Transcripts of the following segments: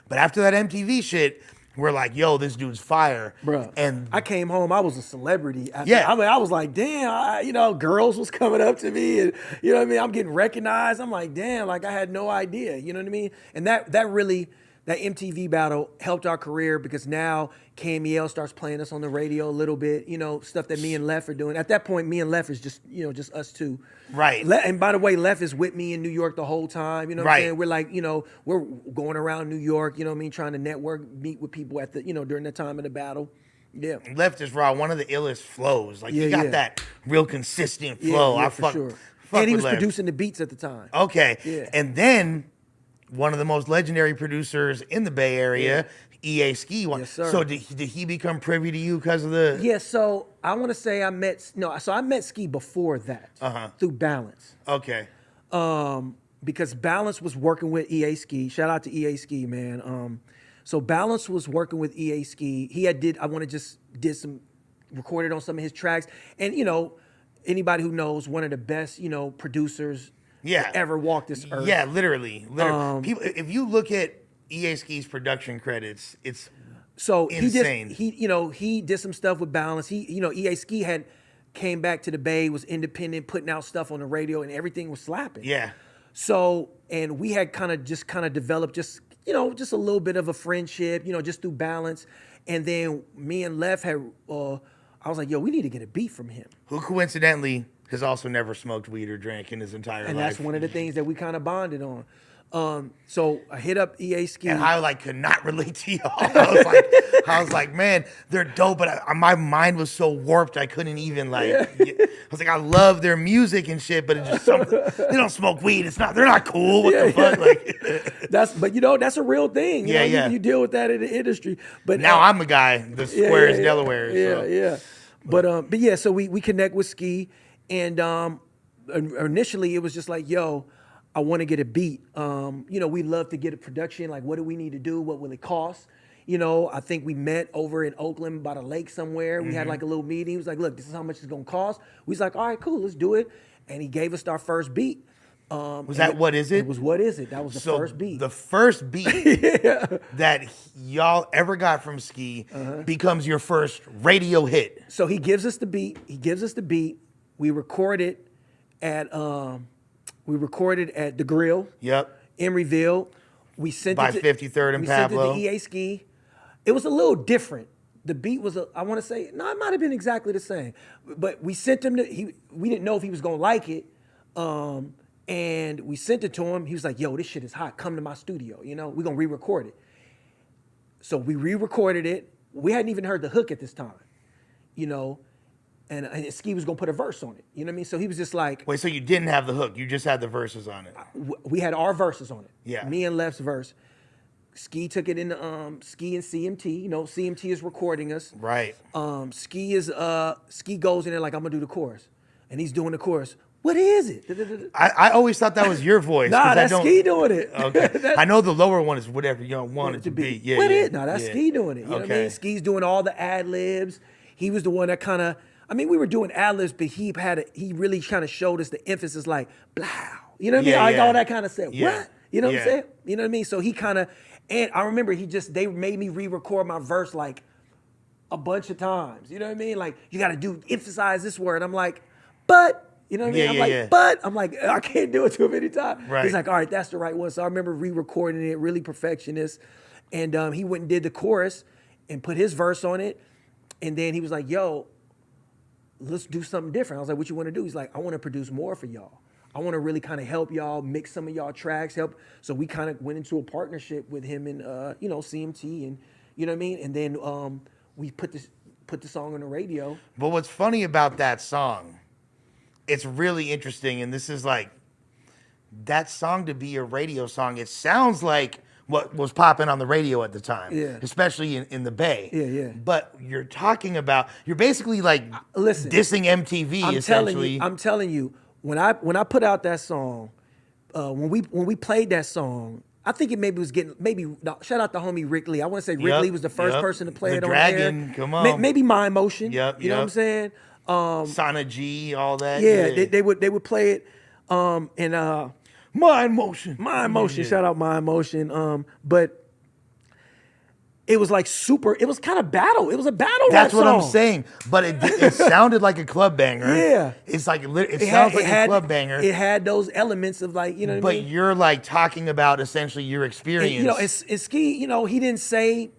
But after that MTV shit, we're like, yo, this dude's fire. Bro, And I came home, I was a celebrity. Yeah. I mean, I was like, damn, you know, girls was coming up to me and, you know what I mean? I'm getting recognized. I'm like, damn, like I had no idea, you know what I mean? And that really, that MTV battle helped our career because now KMEL starts playing us on the radio a little bit, you know, stuff that me and Lef are doing. At that point, me and Lef is just, you know, just us two. Right. And by the way, Lef is with me in New York the whole time, you know what I'm Right. saying? We're like, you know, we're going around New York, you know what I mean, trying to network, meet with people at the, you know, during the time of the battle. Yeah. Left is raw, one of the illest flows. Like, he got that real consistent Yeah, flow. yeah, I for fuck, sure. fuck And he with was Left. producing the beats at the time. Okay. Yeah. And then one of the most legendary producers in the Bay Area, EA Ski. Yes, sir. So did he become privy to you because of the... Yeah, so I want to say I met Ski before that through Balance. Okay. Because Balance was working with EA Ski. Shout out to EA Ski, man. So Balance was working with EA Ski. Did some, recorded on some of his tracks. And, you know, anybody who knows, one of the best, you know, producers to ever walk this earth. Yeah, literally. People, if you look at EA Ski's production credits, it's insane. He did some stuff with Balance. EA Ski came back to the Bay, was independent, putting out stuff on the radio, and everything was slapping. Yeah. So, and we had kind of developed just a little bit of a friendship, you know, just through Balance. And then me and Lef I was like, yo, we need to get a beat from him. Who coincidentally has also never smoked weed or drank in his entire life. And that's one of the things that we kind of bonded on. So I hit up EA Ski. And I could not relate to y'all. I was like, man, they're dope, but my mind was so warped I couldn't even I was like, I love their music and shit, but it's just something. They don't smoke weed. They're not cool. What the fuck? Like, that's a real thing. You deal with that in the industry. But now I'm a guy. The square is Delaware. Yeah. But yeah, so we connect with Ski, and initially it was just like, yo, I want to get a beat. We love to get a production. Like, what do we need to do? What will it cost? I think we met over in Oakland by the lake somewhere. We had like a little meeting. He was like, look, this is how much it's going to cost. We was like, all right, cool, let's do it. And he gave us our first beat. Was that What Is It? It was What Is It? That was the first beat. The first beat that y'all ever got from Ski becomes your first radio hit. So he gives us the beat. We recorded at the Grill. Yep. In Reveal. We sent by it to 53rd and Pablo. We sent it to EA Ski. It was a little different. The beat was, I want to say, it might have been exactly the same. But we sent him we didn't know if he was going to like it. And we sent it to him. He was like, yo, this shit is hot. Come to my studio. We're going to re-record it. So we re-recorded it. We hadn't even heard the hook at this time. And Ski was going to put a verse on it. You know what I mean? So he was just like... Wait, so you didn't have the hook. You just had the verses on it. We had our verses on it. Yeah. Me and Left's verse. Ski took it into Ski and CMT. CMT is recording us. Right. Ski goes in there like, I'm going to do the chorus. And he's doing the chorus. What is it? I always thought that was your voice. Nah, that's Ski doing it. Okay. I know the lower one is whatever you want it to be. Yeah. What is? No, that's Ski doing it. You know what I mean? Okay. Ski's doing all the ad-libs. He was the one that kind of... we were doing ad-libs, but he really kind of showed us the emphasis, like, blow. You know what I mean? Like all that kind of stuff. Yeah. What? You know what I'm saying? You know what I mean? So he kind of... And I remember they made me re-record my verse like a bunch of times. You know what I mean? Like, you got to emphasize this word. I'm like, but... You know what I mean? But I'm like, I can't do it too many times. Right. He's like, all right, that's the right one. So I remember re-recording it, really perfectionist. And he went and did the chorus and put his verse on it. And then he was like, yo, let's do something different. I was like, what you want to do? He's like, I want to produce more for y'all. I want to really kind of help y'all mix some of y'all tracks, So we kind of went into a partnership with him and, CMT and, you know what I mean? And then we put the song on the radio. But what's funny about that song, it's really interesting, and this is like, that song to be a radio song, it sounds like what was popping on the radio at the time, especially in the Bay. Yeah. But you're basically like dissing MTV, essentially. I'm telling you, when I put out that song, when we played that song, I think it was getting, shout out to homie Rick Lee. I want to say Rick Lee was the first person to play it on Dragon, air. Come on. Maybe My Emotion. You know what I'm saying? Sana G, all that. Yeah, they would play it. And My Emotion. My Emotion. Shout out My Emotion. But it was like super. It was kind of battle. It was a battle That's rap what I'm song. saying. But it sounded like a club banger. Yeah. It's like it sounds like a club banger. It had those elements of like, you know what I mean? But you're like talking about essentially your experience. And, you know, it's Ski, you know, he didn't say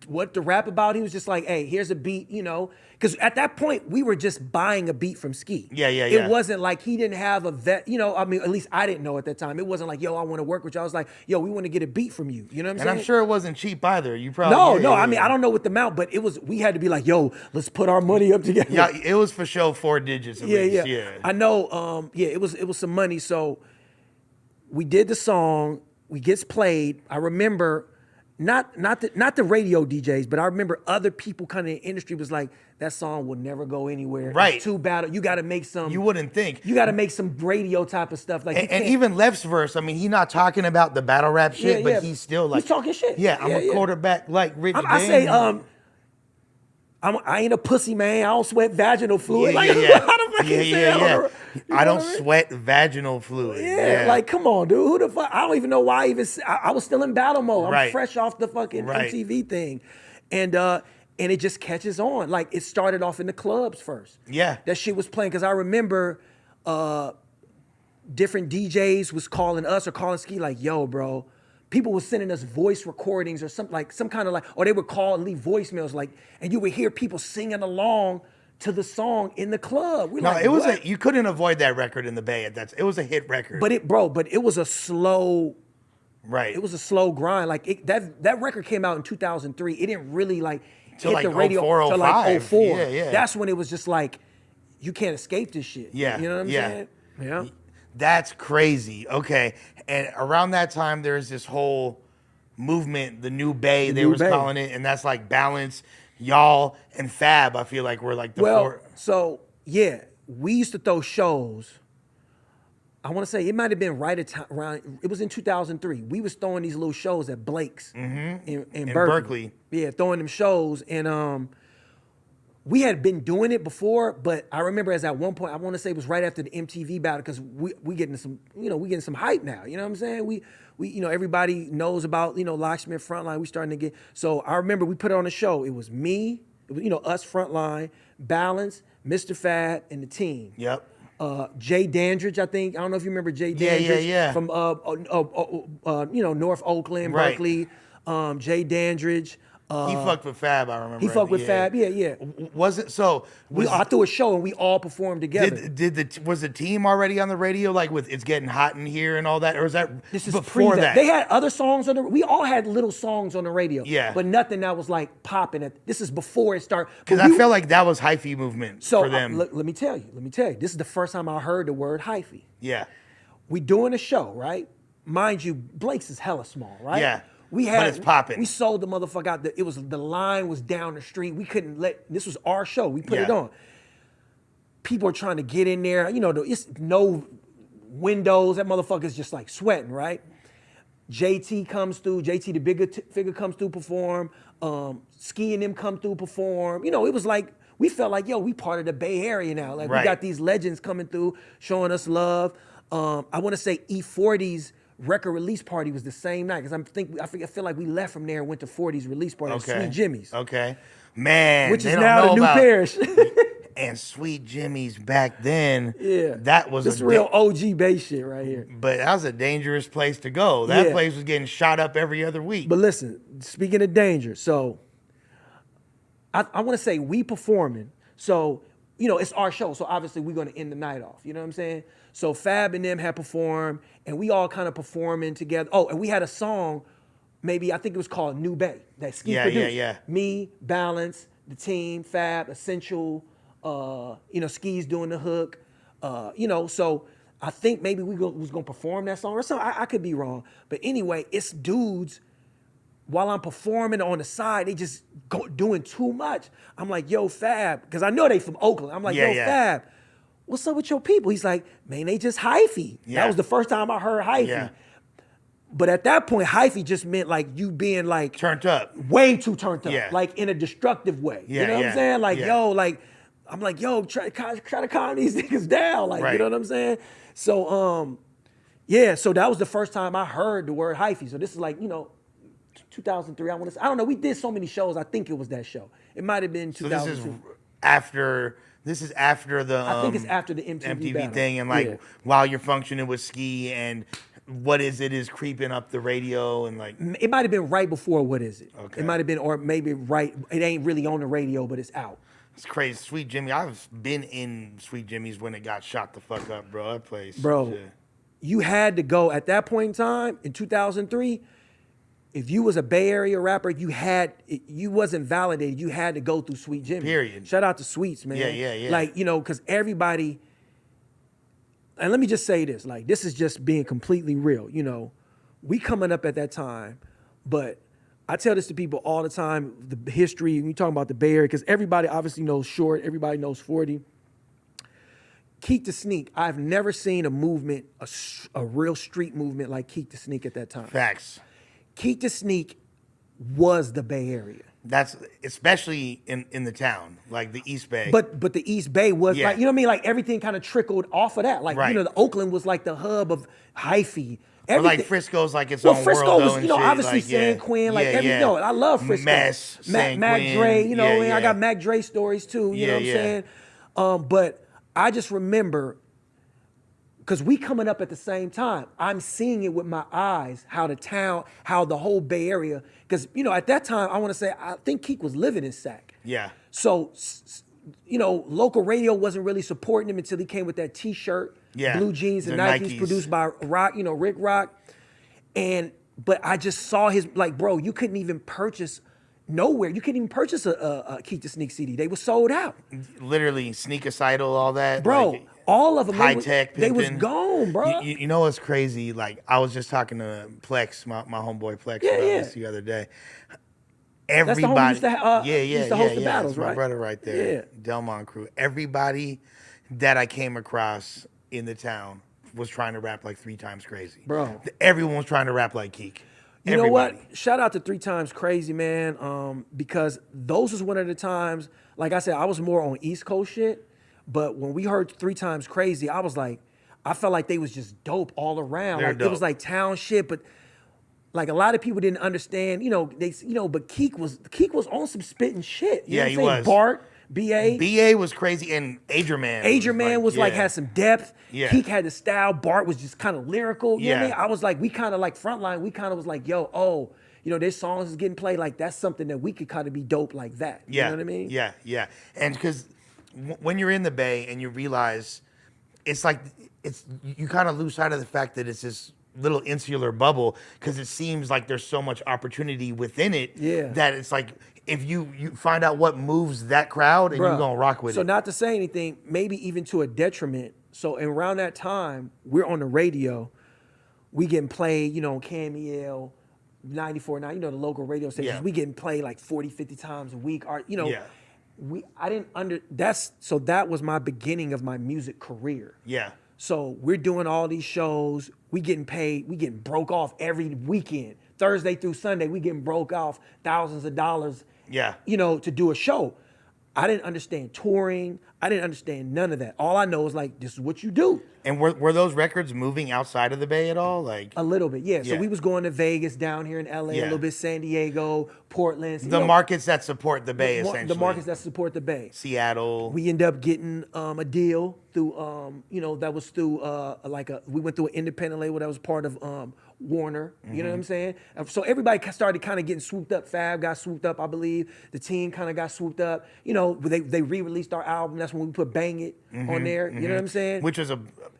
what to rap about. He was just like, hey, here's a beat, you know. Because at that point, we were just buying a beat from Ski. Yeah. It wasn't like he didn't have a vet, you know, I mean, at least I didn't know at that time. It wasn't like, yo, I want to work with you. I was like, yo, we want to get a beat from you. You know what I'm saying? And I'm sure it wasn't cheap either. You probably I mean, I don't know what the amount, but it was, we had to be like, yo, let's put our money up together. Yeah, it was for sure 4 digits at least. Yeah. I know, it was some money. So we did the song, we gets played. I remember not the radio DJs, but I remember other people kind of in the industry was like, that song will never go anywhere. Right. It's too battle. You got to make some. You wouldn't think. You got to make some radio type of stuff. Like, and even Left's verse, I mean, he's not talking about the battle rap shit, but he's still like. He's talking shit. Yeah, I'm a quarterback like Rich I say, I ain't a pussy, man. I don't sweat vaginal fluid. How the fuck you say that? I don't sweat vaginal fluid. Yeah, like, come on, dude. Who the fuck? I don't even know why I even. I was still in battle mode. I'm fresh off the fucking MTV thing, and it just catches on. Like, it started off in the clubs first. Yeah, that shit was playing because I remember different DJs was calling us or calling Ski like, yo, bro. People were sending us voice recordings or something like some kind of like, or they would call and leave voicemails like, and you would hear people singing along to the song in the club. It was you couldn't avoid that record in the Bay. It was a hit record. But it was a slow, right? It was a slow grind. Like that record came out in 2003. It didn't really like till hit like the radio 04, till like 04. Yeah. That's when it was just like, you can't escape this shit. Yeah, you know what I'm saying? Yeah. That's crazy. Okay. And around that time, there's this whole movement, the New Bay, they was calling it. And that's like Balance, y'all, and Fab, I feel like we're like the four. So, yeah, we used to throw shows. I want to say it might have been right around, it was in 2003. We was throwing these little shows at Blake's in Berkeley. Yeah, throwing them shows. And we had been doing it before, but I remember at one point, I want to say it was right after the MTV battle, because we getting some, we getting some hype now. You know what I'm saying? We everybody knows about, Locksmith, Frontline. We starting to get, so I remember we put it on a show. It was me, us, Frontline, Balance, Mistah FAB, and the team. Yep. Jay Dandridge, I think. I don't know if you remember Jay Dandridge. Yeah. From North Oakland, Berkeley. Jay Dandridge. He fucked with Fab, I remember. He fucked with Fab, yeah. Was it so? I threw a show and we all performed together. Was the team already on the radio, like with "It's Getting Hot in Here" and all that, or was that before that? They had other songs on we all had little songs on the radio. Yeah, but nothing that was like popping. This is before it started. Because I felt like that was hyphy movement for them. Let me tell you. This is the first time I heard the word hyphy. Yeah, we doing a show, right? Mind you, Blake's is hella small, right? Yeah. But it's popping. We sold the motherfucker out. The line was down the street. We couldn't this was our show. We put it on. People are trying to get in there. It's no windows. That motherfucker's just like sweating, right? JT comes through. JT, the bigger figure, comes through, perform. Ski and them come through, perform. It was like, we felt like, yo, we part of the Bay Area now. Like, we got these legends coming through, showing us love. I want to say E40's record release party was the same night, because I feel like we left from there and went to 40's release party at Sweet Jimmy's. Okay. Man, which is now the new parish. And Sweet Jimmy's back then, that was this real OG bass shit right here. But that was a dangerous place to go. That place was getting shot up every other week. But listen, speaking of danger, so I want to say we performing. So, it's our show. So obviously we're going to end the night off. You know what I'm saying? So Fab and them had performed, and we all kind of performing together. Oh, and we had a song, maybe, I think it was called New Bay, that Ski produced. Yeah. Me, Balance, the team, Fab, Essential, Ski's doing the hook. So I think maybe was going to perform that song or something. I could be wrong. But anyway, it's dudes, while I'm performing on the side, they just doing too much. I'm like, yo, Fab, because I know they from Oakland. I'm like, Fab, what's up with your people? He's like, man, they just hyphy. That was the first time I heard hyphy. Yeah. But at that point, hyphy just meant like you being like turned up, way too turned up, like in a destructive way. Yeah, you know what I'm saying? Like, yo, like I'm like, yo, try to calm these niggas down, like you know what I'm saying? So so that was the first time I heard the word hyphy. So this is like 2003. I don't know. We did so many shows. I think it was that show. It might have been 2002. So this is after the I think it's after the MTV Battle. thing, and like while you're functioning with Ski, and What Is It is creeping up the radio, and like it might have been right before What Is It. Okay. It might have been, or maybe right. It ain't really on the radio, but it's out. it's crazy. Sweet Jimmy, I've been in Sweet Jimmy's when it got shot the fuck up, bro. That place, Bro, you had to go at that point in time in 2003. If you was a Bay Area rapper, you wasn't validated. You had to go through Sweet Jimmy. Period. Shout out to Sweets, man. Yeah. Like, because everybody, and let me just say this, like, this is just being completely real. We coming up at that time, but I tell this to people all the time, the history, when you talking about the Bay Area, because everybody obviously knows Short, everybody knows 40. Keek the Sneak, I've never seen a movement, a real street movement like Keek the Sneak at that time. Facts. Keek the Sneak was the Bay Area. That's especially in the town, like the East Bay. But the East Bay was like, you know what I mean? Like everything kind of trickled off of that. Like, the Oakland was like the hub of hyphy. Or like Frisco's like its own Frisco world, was, though, and shit. obviously like, San Quinn, like I love Frisco. Mac Dre, I got Mac Dre stories too, you know what I'm saying? But I just remember, because we coming up at the same time, I'm seeing it with my eyes, how the town, how the whole Bay Area, because, at that time, I want to say, I think Keek was living in Sac. Yeah. So, local radio wasn't really supporting him until he came with that T-shirt, blue jeans and Nikes produced by Rock, Rick Rock. But I just saw his, like, bro, you couldn't even purchase nowhere. You couldn't even purchase a Keek the Sneak CD. They were sold out. Literally, Sneakercidal, all that. Bro, like, all of them. High tech. They was gone, bro. You know what's crazy? Like, I was just talking to Plex, my homeboy Plex, about this the other day. Everybody, that's the homie used to host the battles, that's my brother right there, Yeah. Delmont crew. Everybody that I came across in the town was trying to rap like 3 Times Crazy. Bro. Everyone was trying to rap like Keek. You know what? Shout out to 3 Times Crazy, man, because those was one of the times, like I said, I was more on East Coast shit, but when we heard 3 Times Crazy, I was like, I felt like they was just dope all around. They're like dope. It was like town shit, but like a lot of people didn't understand, but Keek was on some spitting shit. You know what I'm he saying? was. Bart, B.A. B.A. was crazy, and Adrian was like had some depth. Yeah. Keek had the style. Bart was just kind of lyrical. You know what I mean? Yeah. I was like, we kind of like Frontline. We kind of was like, their songs is getting played. Like that's something that we could kind of be dope like that. Yeah. You know what I mean? Yeah. And because when you're in the Bay and you realize it's like you kind of lose sight of the fact that it's this little insular bubble, because it seems like there's so much opportunity within it that it's like if you find out what moves that crowd and you're gonna rock with it. So not to say anything, maybe even to a detriment. So around that time, we're on the radio, we getting played, on Cameo, 94.9, the local radio stations. Yeah. We getting played like 40, 50 times a week. That was my beginning of my music career. Yeah. So we're doing all these shows. We getting paid. We getting broke off every weekend. Thursday through Sunday, we getting broke off thousands of dollars. Yeah. To do a show. I didn't understand touring. I didn't understand none of that. All I know is like, this is what you do. And were those records moving outside of the Bay at all? Like a little bit, yeah. So we was going to Vegas, down here in LA, a little bit San Diego, Portland. The markets that support the Bay, essentially. The markets that support the Bay. Seattle. We end up getting a deal through, that was through we went through an independent label that was part of Warner. You know what I'm saying? So everybody started kind of getting swooped up. Fab got swooped up, I believe. The team kind of got swooped up. They re-released our album. That's when we put Bang It on there. You know what I'm saying? Which was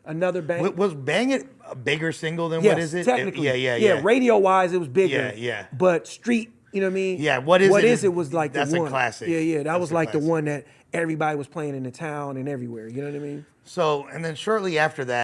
another bang. Was Bang It a bigger single than What Is It? Technically. Yeah. Radio-wise, it was bigger. Yeah. But street, you know what I mean? Yeah, What Is It was like the one. That's a classic. Yeah. That was like classic. The one that everybody was playing in the town and everywhere. You know what I mean? So, and then shortly after that,